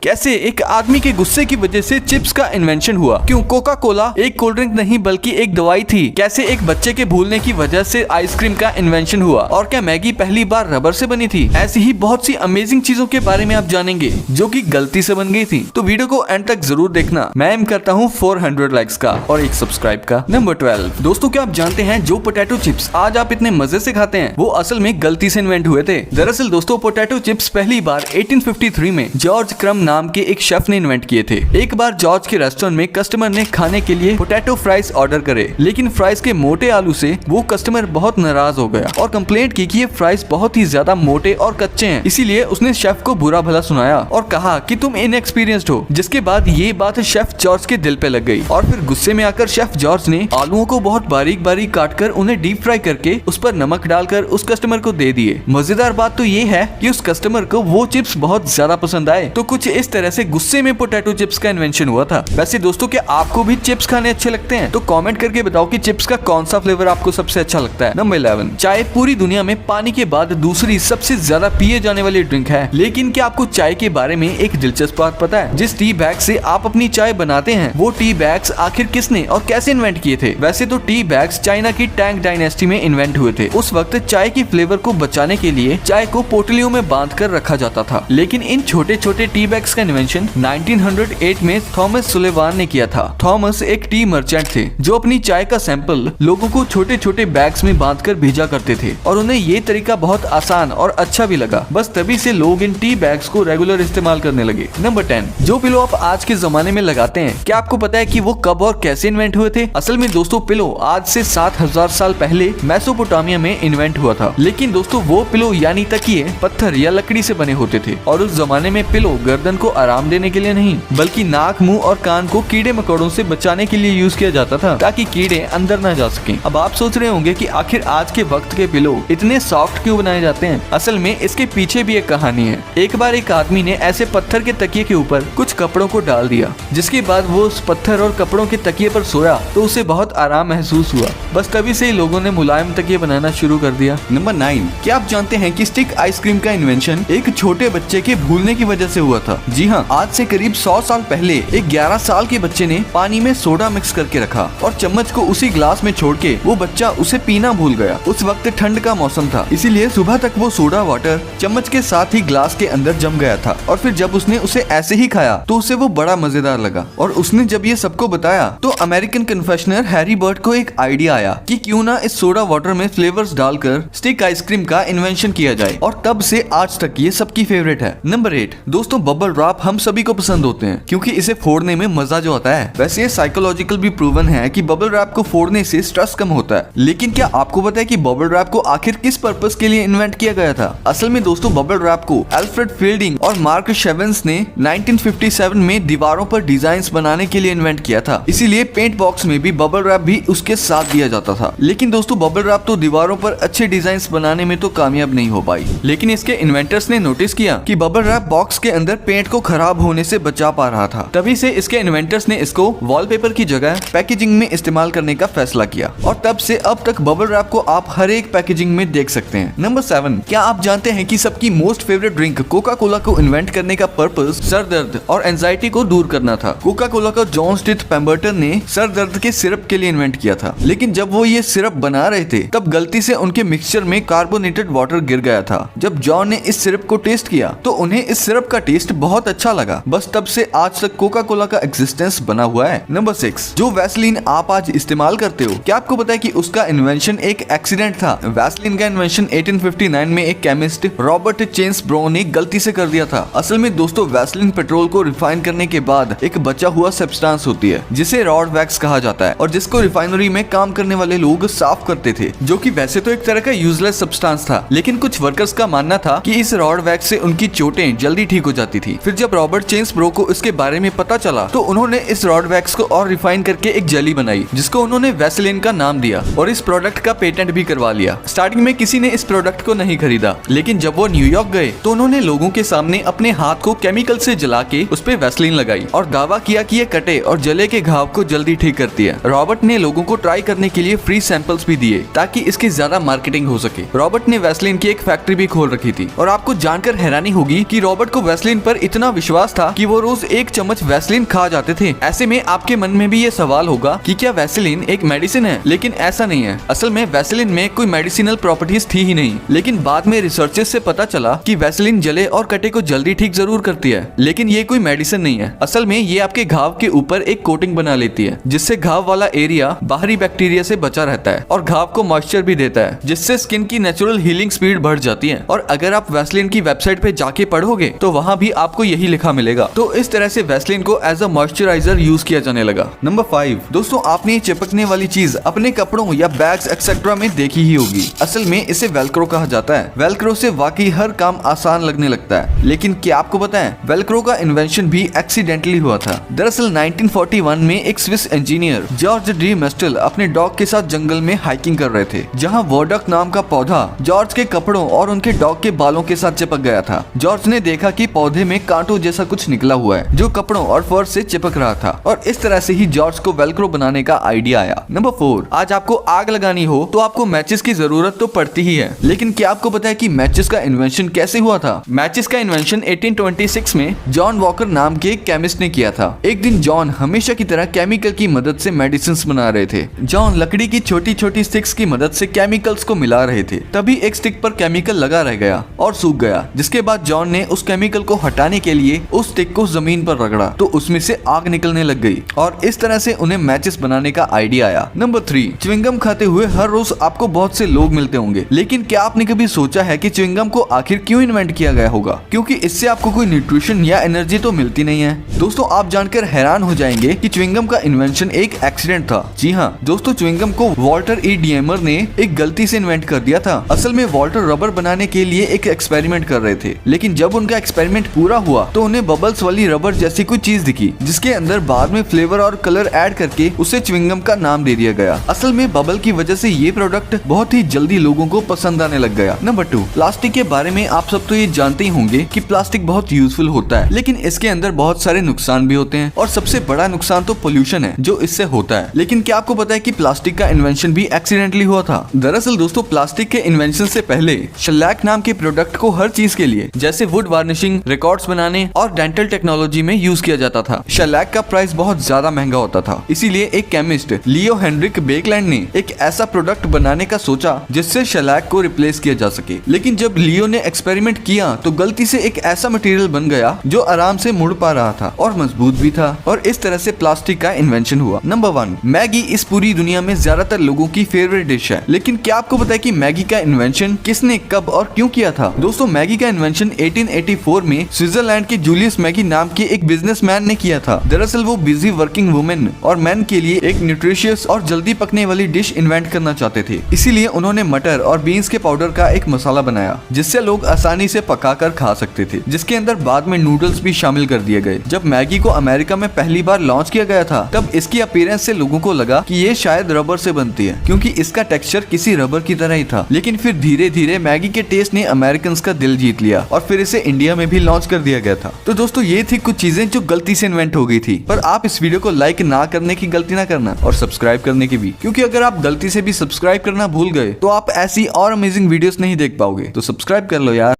कैसे एक आदमी के गुस्से की वजह से चिप्स का इन्वेंशन हुआ, क्यों कोका कोला एक कोल्ड ड्रिंक नहीं बल्कि एक दवाई थी, कैसे एक बच्चे के भूलने की वजह से आइसक्रीम का इन्वेंशन हुआ, और क्या मैगी पहली बार रबर से बनी थी। ऐसी ही बहुत सी अमेजिंग चीजों के बारे में आप जानेंगे जो कि गलती से बन गई थी। तो वीडियो को एंड तक जरूर देखना। मैं एम करता हूँ 400 लाइक्स का और एक सब्सक्राइब का। नंबर 12 दोस्तों, क्या आप जानते हैं जो पोटैटो चिप्स आज आप इतने मजे से खाते हैं वो असल में गलती से इन्वेंट हुए थे। दरअसल दोस्तों, पोटैटो चिप्स पहली बार 1853 में जॉर्ज क्रम नाम के एक शेफ ने इन्वेंट किए थे। एक बार जॉर्ज के रेस्टोरेंट में कस्टमर ने खाने के लिए पोटैटो फ्राइज ऑर्डर करे, लेकिन फ्राइज के मोटे आलू से वो कस्टमर बहुत नाराज हो गया और कंप्लेंट की कि ये फ्राइज बहुत ही ज्यादा मोटे और कच्चे हैं। इसीलिए उसने शेफ को बुरा भला सुनाया और कहा कि तुम इनएक्सपीरियंस्ड हो, जिसके बाद ये बात शेफ जॉर्ज के दिल पे लग गई और फिर गुस्से में आकर शेफ जॉर्ज ने आलूओं को बहुत बारीक बारीक काटकर उन्हें डीप फ्राई करके उस पर नमक डालकर उस कस्टमर को दे दिए। मजेदार बात तो ये है कि उस कस्टमर को वो चिप्स बहुत ज्यादा पसंद आए। तो कुछ इस तरह से गुस्से में पोटैटो चिप्स का इन्वेंशन हुआ था। वैसे दोस्तों, क्या आपको भी चिप्स खाने अच्छे लगते हैं? तो कमेंट करके बताओ कि चिप्स का कौन सा फ्लेवर आपको सबसे अच्छा लगता है। नंबर 11 चाय पूरी दुनिया में पानी के बाद दूसरी सबसे ज्यादा पिए जाने वाली ड्रिंक है। लेकिन क्या आपको चाय के बारे में एक दिलचस्प बात पता है? जिस टी बैग से आप अपनी चाय बनाते हैं वो टी बैग्स आखिर किसने और कैसे इन्वेंट किए थे? वैसे तो टी बैग्स चाइना की टैंग डायनेस्टी में इन्वेंट हुए थे। उस वक्त चाय की फ्लेवर को बचाने के लिए चाय को पोटलियों में बांध कर रखा जाता था। लेकिन इन छोटे छोटे टी बैग्स का इन्वेंशन 1908 में थॉमस सुलेवान ने किया था। थॉमस एक टी मर्चेंट थे जो अपनी चाय का सैंपल लोगों को छोटे छोटे बैग्स में बांधकर भेजा करते थे और उन्हें ये तरीका बहुत आसान और अच्छा भी लगा। बस तभी से लोग इन टी बैग्स को रेगुलर इस्तेमाल करने लगे। नंबर 10 जो पिलो आप आज के जमाने में लगाते हैं, क्या आपको पता है कि वो कब और कैसे इन्वेंट हुए थे? असल में दोस्तों, पिलो आज से 7000 साल पहले मेसोपोटामिया में इन्वेंट हुआ था। लेकिन दोस्तों, वो पिलो यानी तकिए पत्थर या लकड़ी से बने होते थे और उस जमाने में पिलो गर्दन को आराम देने के लिए नहीं बल्कि नाक, मुंह और कान को कीड़े मकोड़ों से बचाने के लिए यूज किया जाता था ताकि कीड़े अंदर न जा सकें। अब आप सोच रहे होंगे कि आखिर आज के वक्त के पिलो इतने सॉफ्ट क्यों बनाए जाते हैं? असल में इसके पीछे भी एक कहानी है। एक बार एक आदमी ने ऐसे पत्थर के तकिए के ऊपर कुछ कपड़ों को डाल दिया, जिसके बाद वो उस पत्थर और कपड़ों के तकिए पर सोया तो उसे बहुत आराम महसूस हुआ। बस तभी से ही लोगों ने मुलायम तकिए बनाना शुरू कर दिया। नंबर 9 क्या आप जानते हैं कि स्टिक आइसक्रीम का इन्वेंशन एक छोटे बच्चे के भूलने की वजह से हुआ था? जी हाँ, आज से करीब 100 साल पहले एक 11 साल के बच्चे ने पानी में सोडा मिक्स करके रखा और चम्मच को उसी ग्लास में छोड़ के वो बच्चा उसे पीना भूल गया। उस वक्त ठंड का मौसम था, इसीलिए सुबह तक वो सोडा वाटर चम्मच के साथ ही ग्लास के अंदर जम गया था और फिर जब उसने उसे ऐसे ही खाया तो उसे वो बड़ा मजेदार लगा। और उसने जब ये सबको बताया तो अमेरिकन कन्फेशनर हैरी बर्ट को एक आइडिया आया कि क्यों ना इस सोडा वाटर में फ्लेवर्स डालकर स्टिक आइसक्रीम का इन्वेंशन किया जाए और तब से आज तक ये सबकी फेवरेट है। नंबर 8 दोस्तों, बबल रैप हम सभी को पसंद होते हैं क्योंकि इसे फोड़ने में मजा जो आता है। वैसे ये साइकोलॉजिकल भी प्रूवन है कि बबल रैप को फोड़ने से स्ट्रेस कम होता है। लेकिन क्या आपको पता है कि बबल रैप को आखिर किस पर्पस के लिए इन्वेंट किया गया था? असल में दोस्तों, बबल रैप को अल्फ्रेड फील्डिंग और मार्क शेवेंस ने 1957 में दीवारों पर डिजाइन्स बनाने के लिए इन्वेंट किया था। इसीलिए पेंट बॉक्स में भी बबल रैप भी उसके साथ दिया जाता था। लेकिन दोस्तों, बबल रैप तो दीवारों पर अच्छे डिजाइन्स बनाने में तो कामयाब नहीं हो पाई। लेकिन इसके इन्वेंटर्स ने नोटिस किया कि बबल रैप बॉक्स के अंदर पेंट को खराब होने से बचा पा रहा था। तभी से इसके इन्वेंटर्स ने इसको वॉलपेपर की जगह पैकेजिंग में इस्तेमाल करने का फैसला किया और तब से अब तक बबल रैप को आप हर एक पैकेजिंग में देख सकते हैं। नंबर 7 क्या आप जानते हैं कि सबकी most favourite drink Coca Cola को इन्वेंट करने का पर्पस सर दर्द और एंजाइटी को दूर करना था? कोका कोला का जॉन स्टिथ पेम्बर्टन ने सर दर्द के सिरप के लिए इन्वेंट किया था। लेकिन जब वो ये सिरप बना रहे थे तब गलती से उनके मिक्सचर में कार्बोनेटेड वाटर गिर गया था। जब जॉन ने इस सिरप को टेस्ट किया तो उन्हें इस सिरप का टेस्ट बहुत अच्छा लगा। बस तब से आज तक कोका कोला का एग्जिस्टेंस बना हुआ है। नंबर 6 जो वैसलीन आप आज इस्तेमाल करते हो, क्या आपको पता है कि उसका इन्वेंशन एक एक्सीडेंट था? वैसलीन का इन्वेंशन 1859 में एक केमिस्ट रॉबर्ट चेन्स ब्रो ने गलती से कर दिया था। असल में दोस्तों, वैसलीन पेट्रोल को रिफाइन करने के बाद एक बचा हुआ सब्सटेंस होती है जिसे रॉड वैक्स कहा जाता है और जिसको रिफाइनरी में काम करने वाले लोग साफ करते थे, जो कि वैसे तो एक तरह का यूजलेस सब्सटेंस था। लेकिन कुछ वर्कर्स का मानना था कि इस रॉड वैक्स से उनकी चोटें जल्दी ठीक हो जाती थी। फिर जब रॉबर्ट चेन्स ब्रो को इसके बारे में पता चला तो उन्होंने इस रॉड वैक्स को और रिफाइन करके एक जेली बनाई जिसको उन्होंने वैसलीन का नाम दिया और इस प्रोडक्ट का पेटेंट भी करवा लिया। स्टार्टिंग में किसी ने इस प्रोडक्ट को नहीं खरीदा, लेकिन जब वो न्यूयॉर्क गए तो उन्होंने लोगों के सामने अपने हाथ को केमिकल से जला के उस पे वैसलीन लगाई और दावा किया कि ये कटे और जले के घाव को जल्दी ठीक करती है। रॉबर्ट ने लोगों को ट्राई करने के लिए फ्री सैंपल्स भी दिए ताकि इसकी ज्यादा मार्केटिंग हो सके। रॉबर्ट ने वैसलीन की एक फैक्ट्री भी खोल रखी थी और आपको जानकर हैरानी होगी कि रॉबर्ट को वैसलीन पर इतना विश्वास था कि वो रोज एक चम्मच वैसलीन खा जाते थे। ऐसे में आपके मन में भी ये सवाल होगा कि क्या वैसलीन एक मेडिसिन है, लेकिन ऐसा नहीं है। असल में वैसलीन में कोई मेडिसिनल प्रॉपर्टीज थी ही नहीं, लेकिन बाद में रिसर्चेस से पता चला कि वैसलीन जले और कटे को जल्दी ठीक जरूर करती है, लेकिन ये कोई मेडिसिन नहीं है। असल में ये आपके घाव के ऊपर एक कोटिंग बना लेती है, जिससे घाव वाला एरिया बाहरी बैक्टीरिया से बचा रहता है और घाव को मॉइस्चर भी देता है, जिससे स्किन की नेचुरल हीलिंग स्पीड बढ़ जाती है। और अगर आप वैसलीन की वेबसाइट पे जाके पढ़ोगे तो वहाँ भी आपको यही लिखा मिलेगा। तो इस तरह से वैसलीन को एज अ मॉइस्चराइजर यूज किया जाने लगा। नंबर 5 दोस्तों, आपने ये चिपकने वाली चीज अपने कपड़ों या बैग्स एक्सेट्रा में देखी ही होगी। असल में इसे वेलक्रो कहा जाता है। वेलक्रो से वाकई हर काम आसान लगने लगता है, लेकिन क्या आपको पता है वेलक्रो का इन्वेंशन भी एक्सीडेंटली हुआ था। दरअसल 1941 में एक स्विस इंजीनियर जॉर्ज डी मेस्टल अपने डॉग के साथ जंगल में हाइकिंग कर रहे थे, जहाँ वोडक नाम का पौधा जॉर्ज के कपड़ों और उनके डॉग के बालों के साथ चिपक गया था। जॉर्ज ने देखा कि पौधे में कांटों जैसा कुछ निकला हुआ है जो कपड़ों और फर से चिपक रहा था, और इस तरह से ही जॉर्ज को वेलक्रो बनाने का आइडिया आया। नंबर 4, आज आपको आग लगानी हो तो आपको मैचेस की जरूरत तो पड़ती ही है, लेकिन क्या आपको पता है कि मैचेस का इन्वेंशन कैसे हुआ था? मैचेस का इन्वेंशन 1826 में जॉन वॉकर नाम के एक केमिस्ट ने किया था। एक दिन जॉन हमेशा की तरह केमिकल की मदद से मेडिसिन बना रहे थे। जॉन लकड़ी की छोटी छोटी स्टिक्स की मदद से केमिकल्स को मिला रहे थे। तभी एक स्टिक पर केमिकल लगा रह गया और सूख गया, जिसके बाद जॉन ने उस केमिकल को हटाने के लिए उस स्टिक को जमीन पर रगड़ा तो उसमें से आग निकलने लग गई, और इस तरह से उन्हें मैचेस बनाने का आइडिया आया। नंबर 3, च्युइंगम खाते हुए हर रोज आपको बहुत से लोग मिलते होंगे, लेकिन क्या आपने कभी सोचा है कि च्युइंगम को आखिर क्यों इन्वेंट किया गया होगा? क्योंकि इससे आपको कोई न्यूट्रिशन या एनर्जी तो मिलती नहीं है। दोस्तों, आप जानकर हैरान हो जाएंगे कि च्युइंगम का इन्वेंशन एक एक्सीडेंट था। जी हाँ दोस्तों, च्युइंगम को वॉल्टर ई डिएमर ने एक गलती से इन्वेंट कर दिया था। असल में वॉल्टर रबर बनाने के लिए एक एक्सपेरिमेंट कर रहे थे, लेकिन जब उनका एक्सपेरिमेंट पूरा हुआ तो उन्हें बबल्स वाली रबर जैसी कोई चीज दिखी, जिसके अंदर बाद में फ्लेवर और कलर ऐड करके उसे च्युइंगम का नाम दे दिया गया। असल में बबल की वजह से ये प्रोडक्ट बहुत ही जल्दी लोगों को पसंद आने लग गया। नंबर 2, प्लास्टिक के बारे में आप सब तो ये जानते ही होंगे कि प्लास्टिक बहुत यूजफुल होता है, लेकिन इसके अंदर बहुत सारे नुकसान भी होते हैं, और सबसे बड़ा नुकसान तो पोल्यूशन है जो इससे होता है। लेकिन क्या आपको पता है कि प्लास्टिक का इन्वेंशन भी एक्सीडेंटली हुआ था? दरअसल दोस्तों, प्लास्टिक के इन्वेंशन से पहले शेलैक नाम के प्रोडक्ट को हर चीज के लिए, जैसे वुड वार्निशिंग, रिकॉर्ड्स बनाने और डेंटल टेक्नोलॉजी में यूज किया जाता था। शेलैक का प्राइस बहुत ज्यादा महंगा होता था, इसीलिए एक केमिस्ट लियो हेनरिक बेकलैंड ने एक ऐसा प्रोडक्ट बनाने का सोचा जिससे शेलैक को रिप्लेस किया जा सके। लेकिन जब लियो ने एक्सपेरिमेंट किया तो गलती से एक ऐसा मटेरियल बन गया जो आराम से मुड़ पा रहा था और मजबूत भी था, और इस तरह से प्लास्टिक का इन्वेंशन हुआ। नंबर 1, मैगी इस पूरी दुनिया में ज्यादातर लोगों की फेवरेट डिश है, लेकिन क्या आपको पता है कि मैगी का इन्वेंशन किसने, कब और क्यों किया था? दोस्तों, मैगी का इन्वेंशन 1884 में स्विट्जरलैंड के जूलियस मैगी नाम के एक बिजनेसमैन ने किया था। दरअसल वो बिजी वर्किंग वुमेन और मैन के लिए एक न्यूट्रिशियस और जल्दी पकने वाली डिश इन्वेंट करना चाहते थे, इसीलिए उन्होंने मटर और बीन्स के पाउडर का एक मसाला बनाया जिससे लोग आसानी से पकाकर खा सकते थे, जिसके अंदर बाद में नूडल्स भी शामिल कर दिए गए। जब मैगी को अमेरिका में पहली बार लॉन्च किया गया था तब इसकी अपीयरेंस से लोगों को लगा कि ये शायद रबर से बनती है, क्योंकि इसका टेक्सचर किसी रबर की तरह ही था। लेकिन फिर धीरे धीरे मैगी के टेस्ट ने अमेरिकन का दिल जीत लिया और फिर इसे इंडिया में भी लॉन्च कर दिया गया था। तो दोस्तों, ये थी कुछ चीजें जो गलती से इन्वेंट हो गई थी, पर आप इस वीडियो को लाइक ना करने की गलती ना करना और सब्सक्राइब करने की भी, क्योंकि अगर आप गलती से भी सब्सक्राइब करना भूल गए तो आप ऐसी और अमेजिंग वीडियोस नहीं देख पाओगे। तो सब्सक्राइब कर लो यार।